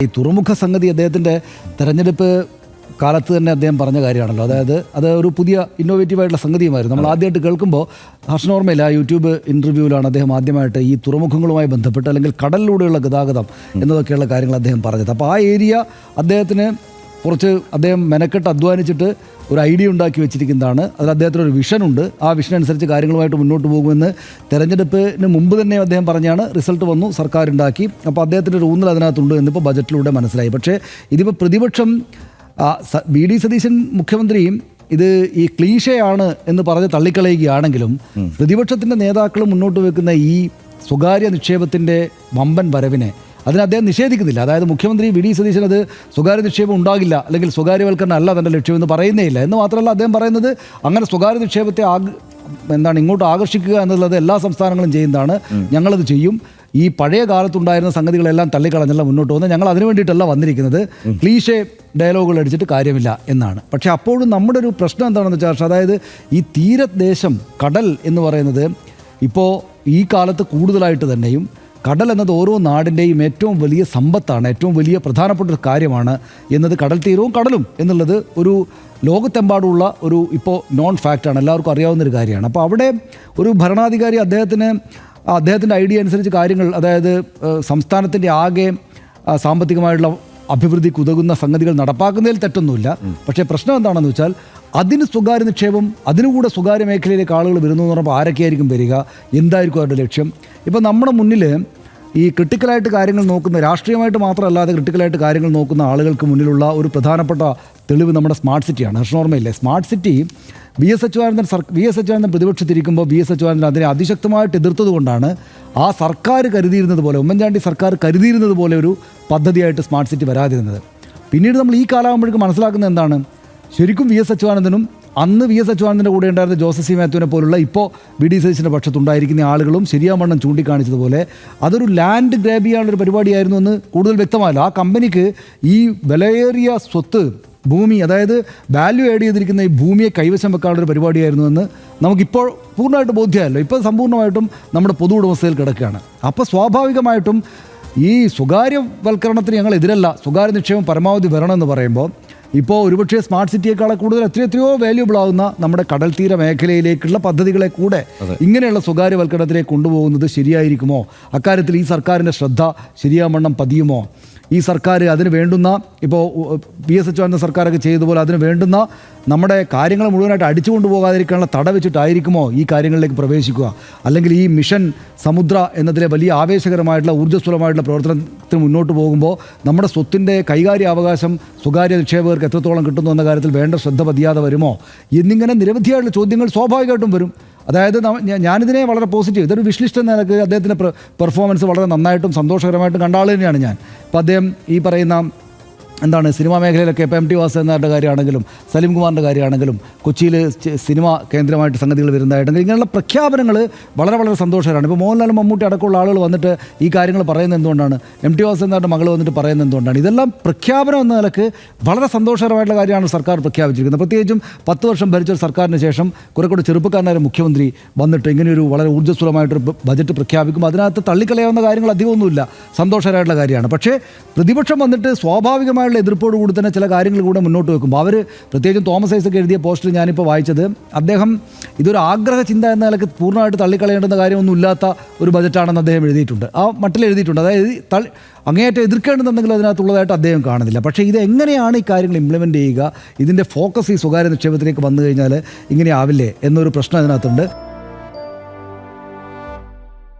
ഈ തുറമുഖ സംഗതി അദ്ദേഹത്തിൻ്റെ തെരഞ്ഞെടുപ്പ് കാലത്ത് തന്നെ അദ്ദേഹം പറഞ്ഞ കാര്യമാണല്ലോ. അതായത് അത് ഒരു പുതിയ ഇന്നോവേറ്റീവായിട്ടുള്ള സംഗതിയുമായിരുന്നു. നമ്മൾ ആദ്യമായിട്ട് കേൾക്കുമ്പോൾ ഹർഷനോർമയില്ല യൂട്യൂബ് ഇൻ്റർവ്യൂവിലാണ് അദ്ദേഹം ആദ്യമായിട്ട് ഈ തുറമുഖങ്ങളുമായി ബന്ധപ്പെട്ട് അല്ലെങ്കിൽ കടലിലൂടെയുള്ള ഗതാഗതം എന്നതൊക്കെയുള്ള കാര്യങ്ങൾ അദ്ദേഹം പറഞ്ഞത്. അപ്പോൾ ആ ഏരിയ അദ്ദേഹത്തിന് കുറച്ച് അദ്ദേഹം മെനക്കെട്ട് അധ്വാനിച്ചിട്ട് ഒരു ഐഡിയ ഉണ്ടാക്കി വെച്ചിരിക്കുന്നതാണ്. അതിൽ അദ്ദേഹത്തിനൊരു വിഷനുണ്ട്. ആ വിഷൻ അനുസരിച്ച് കാര്യങ്ങളുമായിട്ട് മുന്നോട്ട് പോകുമെന്ന് തെരഞ്ഞെടുപ്പിന് മുമ്പ് തന്നെ അദ്ദേഹം പറഞ്ഞാണ്. റിസൾട്ട് വന്നു, സർക്കാർ ഉണ്ടാക്കി. അപ്പോൾ അദ്ദേഹത്തിൻ്റെ ഒരു ഊന്നൽ അതിനകത്തുണ്ട് എന്നിപ്പോൾ ബജറ്റിലൂടെ മനസ്സിലായി. പക്ഷേ ഇതിപ്പോൾ പ്രതിപക്ഷം വി.ഡി. സതീശൻ മുഖ്യമന്ത്രിയും ഇത് ഈ ക്ലീഷയാണ് എന്ന് പറഞ്ഞ് തള്ളിക്കളയുകയാണെങ്കിലും പ്രതിപക്ഷത്തിൻ്റെ നേതാക്കൾ മുന്നോട്ട് വെക്കുന്ന ഈ സ്വകാര്യ നിക്ഷേപത്തിൻ്റെ വമ്പൻ വരവിനെ അതിന് അദ്ദേഹം നിഷേധിക്കുന്നില്ല. അതായത് മുഖ്യമന്ത്രി വി.ഡി. സതീശൻ അത് സ്വകാര്യ നിക്ഷേപം ഉണ്ടാകില്ല അല്ലെങ്കിൽ സ്വകാര്യവൽക്കരണം അല്ല തൻ്റെ ലക്ഷ്യമെന്ന് പറയുന്നേയില്ല. എന്ന് മാത്രമല്ല അദ്ദേഹം പറയുന്നത് അങ്ങനെ സ്വകാര്യ നിക്ഷേപത്തെ ഇങ്ങോട്ട് ആകർഷിക്കുക എന്നുള്ളത് എല്ലാ സംസ്ഥാനങ്ങളും ചെയ്യുന്നതാണ്, ഞങ്ങളത് ചെയ്യും. ഈ പഴയ കാലത്തുണ്ടായിരുന്ന സംഗതികളെല്ലാം തള്ളിക്കളഞ്ഞല്ല മുന്നോട്ട് പോകുന്നത്, ഞങ്ങൾ അതിനു വേണ്ടിയിട്ടല്ല വന്നിരിക്കുന്നത്, ക്ലീഷേ ഡയലോഗുകൾ അടിച്ചിട്ട് കാര്യമില്ല എന്നാണ്. പക്ഷേ അപ്പോഴും നമ്മുടെ ഒരു പ്രശ്നം എന്താണെന്ന് വെച്ചാൽ, അതായത് ഈ തീരദേശം കടൽ എന്ന് പറയുന്നത് ഇപ്പോൾ ഈ കാലത്ത് കൂടുതലായിട്ട് തന്നെയും കടൽ എന്നത് ഓരോ നാടിൻ്റെയും ഏറ്റവും വലിയ സമ്പത്താണ്, ഏറ്റവും വലിയ പ്രധാനപ്പെട്ട ഒരു കാര്യമാണ് എന്നത് കടൽ തീരവും കടലും എന്നുള്ളത് ഒരു ലോകത്തെമ്പാടുള്ള ഒരു ഇപ്പോൾ നോൺ ഫാക്റ്റാണ്, എല്ലാവർക്കും അറിയാവുന്നൊരു കാര്യമാണ്. അപ്പോൾ അവിടെ ഒരു ഭരണാധികാരി അദ്ദേഹത്തിൻ്റെ ഐഡിയ അനുസരിച്ച് കാര്യങ്ങൾ, അതായത് സംസ്ഥാനത്തിൻ്റെ ആകെ സാമ്പത്തികമായിട്ടുള്ള അഭിവൃദ്ധിക്ക് ഉതകുന്ന സംഗതികൾ നടപ്പാക്കുന്നതിൽ തെറ്റൊന്നുമില്ല. പക്ഷേ പ്രശ്നം എന്താണെന്ന് വെച്ചാൽ അതിന് സ്വകാര്യ നിക്ഷേപം, അതിനുകൂടെ സ്വകാര്യ മേഖലയിലേക്ക് ആളുകൾ വരുന്നു എന്ന് പറഞ്ഞപ്പോൾ ആരൊക്കെയായിരിക്കും വരിക, എന്തായിരിക്കും അവരുടെ ലക്ഷ്യം? ഇപ്പം നമ്മുടെ മുന്നിൽ ഈ ക്രിട്ടിക്കലായിട്ട് കാര്യങ്ങൾ നോക്കുന്ന, രാഷ്ട്രീയമായിട്ട് മാത്രമല്ലാതെ ക്രിട്ടിക്കലായിട്ട് കാര്യങ്ങൾ നോക്കുന്ന ആളുകൾക്ക് മുന്നിലുള്ള ഒരു പ്രധാനപ്പെട്ട തെളിവ് നമ്മുടെ സ്മാർട്ട് സിറ്റിയാണ്. ഹർഷനോർമയില്ലേ, smart city V S Achuthanandan പ്രതിപക്ഷത്തിരിക്കുമ്പോൾ വി എസ് അച്യുതാനന്ദൻ അതിനെ അതിശക്തമായിട്ട് എതിർത്തത് കൊണ്ടാണ് ആ സർക്കാർ കരുതിയിരുന്നത് പോലെ, ഉമ്മൻചാണ്ടി സർക്കാർ കരുതിയിരുന്നത് പോലെ ഒരു പദ്ധതിയായിട്ട് സ്മാർട്ട് സിറ്റി വരാതിരുന്നത്. പിന്നീട് നമ്മൾ ഈ കാലമാകുമ്പോഴേക്കും മനസ്സിലാക്കുന്നത് എന്താണ്, ശരിക്കും വി എസ് അച്യുതാനന്ദനും അന്ന് വി എസ് അച്യുതാനന്ദൻ്റെ കൂടെ ഉണ്ടായിരുന്ന ജോസഫ് സി മാത്യുവിനെ പോലുള്ള ഇപ്പോൾ വി.ഡി. സതീശൻ്റെ പക്ഷത്തുണ്ടായിരിക്കുന്ന ആളുകളും ശരിയാവണ്ണം ചൂണ്ടിക്കാണിച്ചതുപോലെ അതൊരു ലാൻഡ് ഗ്രാബ് ചെയ്യാനുള്ളൊരു പരിപാടിയായിരുന്നു എന്ന് കൂടുതൽ വ്യക്തമായല്ലോ. ആ കമ്പനിക്ക് ഈ വിലയേറിയ സ്വത്ത് ഭൂമി, അതായത് വാല്യൂ ആഡ് ചെയ്തിരിക്കുന്ന ഈ ഭൂമിയെ കൈവശം വെക്കാനുള്ളൊരു പരിപാടിയായിരുന്നു എന്ന് നമുക്കിപ്പോൾ പൂർണ്ണമായിട്ട് ബോധ്യമായല്ലോ. ഇപ്പോൾ സമ്പൂർണ്ണമായിട്ടും നമ്മുടെ പൊതു ഉടമസ്ഥയിൽ കിടക്കുകയാണ്. അപ്പോൾ സ്വാഭാവികമായിട്ടും ഈ സ്വകാര്യവൽക്കരണത്തിന് ഞങ്ങൾ എതിരല്ല, സ്വകാര്യ നിക്ഷേപം പരമാവധി വരണമെന്ന് പറയുമ്പോൾ ഇപ്പോൾ ഒരുപക്ഷെ സ്മാർട്ട് സിറ്റിയേക്കാളെ കൂടുതൽ എത്രയോ വാല്യൂബിൾ ആവുന്ന നമ്മുടെ കടൽ തീര മേഖലയിലേക്കുള്ള പദ്ധതികളെ കൂടെ ഇങ്ങനെയുള്ള സ്വകാര്യവൽക്കരണത്തിലേക്ക് കൊണ്ടുപോകുന്നത് ശരിയായിരിക്കുമോ? അക്കാര്യത്തിൽ ഈ സർക്കാരിൻ്റെ ശ്രദ്ധ ശരിയാവണ്ണം പതിയുമോ? ഈ സർക്കാർ അതിന് വേണ്ടുന്ന, ഇപ്പോൾ വി എസ് അച്യുതാനന്ദ സർക്കാരൊക്കെ ചെയ്തതുപോലെ അതിന് വേണ്ടുന്ന നമ്മുടെ കാര്യങ്ങൾ മുഴുവനായിട്ട് അടിച്ചു കൊണ്ടുപോകാതിരിക്കാനുള്ള തട വെച്ചിട്ടായിരിക്കുമോ ഈ കാര്യങ്ങളിലേക്ക് പ്രവേശിക്കുക? അല്ലെങ്കിൽ ഈ മിഷൻ സമുദ്ര എന്നതിലെ വലിയ ആവേശകരമായിട്ടുള്ള ഊർജ്ജസ്വലമായിട്ടുള്ള പ്രവർത്തനത്തിന് മുന്നോട്ട് പോകുമ്പോൾ നമ്മുടെ സ്വത്തിൻ്റെ കൈകാര്യാവകാശം സ്വകാര്യ നിക്ഷേപകർക്ക് എത്രത്തോളം കിട്ടുന്നു എന്ന കാര്യത്തിൽ വേണ്ട ശ്രദ്ധ പതിയാതെ വരുമോ എന്നിങ്ങനെ നിരവധിയായിട്ടുള്ള ചോദ്യങ്ങൾ സ്വാഭാവികമായിട്ടും വരും. അതായത് ഞാനിതിനെ വളരെ പോസിറ്റീവ്, ഇതൊരു വിഷ്ലിസ്റ്റ് എന്ന നിലക്ക് അദ്ദേഹത്തിൻ്റെ പെർഫോമൻസ് വളരെ നന്നായിട്ടും സന്തോഷകരമായിട്ടും കണ്ട ആൾ തന്നെയാണ് ഞാൻ. അപ്പോൾ അദ്ദേഹം ഈ പറയുന്ന സിനിമാ മേഖലയിലൊക്കെ ഇപ്പോൾ എം.ടി. വാസുദേവൻ്റെ കാര്യമാണെങ്കിലും സലീം കുമാറിൻ്റെ കാര്യമാണെങ്കിലും കൊച്ചിയിൽ സിനിമ കേന്ദ്രമായിട്ട് സംഗതികൾ വരുന്നതായിട്ടെങ്കിൽ ഇങ്ങനെയുള്ള പ്രഖ്യാപനങ്ങൾ വളരെ വളരെ സന്തോഷകരമാണ്. ഇപ്പോൾ മോഹൻലാലും മമ്മൂട്ടി അടക്കമുള്ള ആളുകൾ വന്നിട്ട് ഈ കാര്യങ്ങൾ പറയുന്നത് എന്തുകൊണ്ടാണ്, എം.ടി. വാസുദേവൻ്റെ മകൾ വന്നിട്ട് പറയുന്നത് എന്തുകൊണ്ടാണ്? ഇതെല്ലാം പ്രഖ്യാപനം എന്ന നിലക്ക് വളരെ സന്തോഷകരമായിട്ടുള്ള കാര്യമാണ് സർക്കാർ പ്രഖ്യാപിച്ചിരിക്കുന്നത്. പ്രത്യേകിച്ചും 10 വർഷം ഭരിച്ചൊരു സർക്കാരിന് ശേഷം കുറേ ചെറുപ്പക്കാരനായ മുഖ്യമന്ത്രി വന്നിട്ട് ഇങ്ങനെയൊരു വളരെ ഊർജ്ജസ്വലമായിട്ടൊരു ബജറ്റ് പ്രഖ്യാപിക്കുമ്പോൾ അതിനകത്ത് തള്ളിക്കളയാവുന്ന കാര്യങ്ങൾ അധികമൊന്നുമില്ല, സന്തോഷകരമായിട്ടുള്ള കാര്യമാണ്. പക്ഷേ പ്രതിപക്ഷം വന്നിട്ട് സ്വാഭാവികമായി എതിർപ്പോട് കൂടി തന്നെ ചില കാര്യങ്ങൾ കൂടെ മുന്നോട്ട് വെക്കുമ്പോൾ അവർ, പ്രത്യേകിച്ചും തോമസ് ഐസക് എഴുതിയ പോസ്റ്റർ ഞാനിപ്പോൾ വായിച്ചത്, അദ്ദേഹം ഇതൊരു ആഗ്രഹ ചിന്ത എന്ന നിലക്ക് പൂർണ്ണമായിട്ട് തള്ളിക്കളയേണ്ടുന്ന കാര്യമൊന്നും ഇല്ലാത്ത ഒരു ബജറ്റാണെന്ന് അദ്ദേഹം എഴുതിയിട്ടുണ്ട്, ആ മട്ടിൽ എഴുതിയിട്ടുണ്ട്. അതായത് അങ്ങേയറ്റം എതിർക്കേണ്ടതെന്തെങ്കിലും അതിനകത്തുള്ളതായിട്ട് അദ്ദേഹം കാണുന്നില്ല. പക്ഷേ ഇത് എങ്ങനെയാണ് ഈ കാര്യങ്ങൾ ഇംപ്ലിമെൻറ്റ് ചെയ്യുക, ഇതിൻ്റെ ഫോക്കസ് ഈ സ്വകാര്യ നിക്ഷേപത്തിലേക്ക് വന്നു കഴിഞ്ഞാൽ ഇങ്ങനെ ആവില്ലേ എന്നൊരു പ്രശ്നം അതിനകത്തുണ്ട്.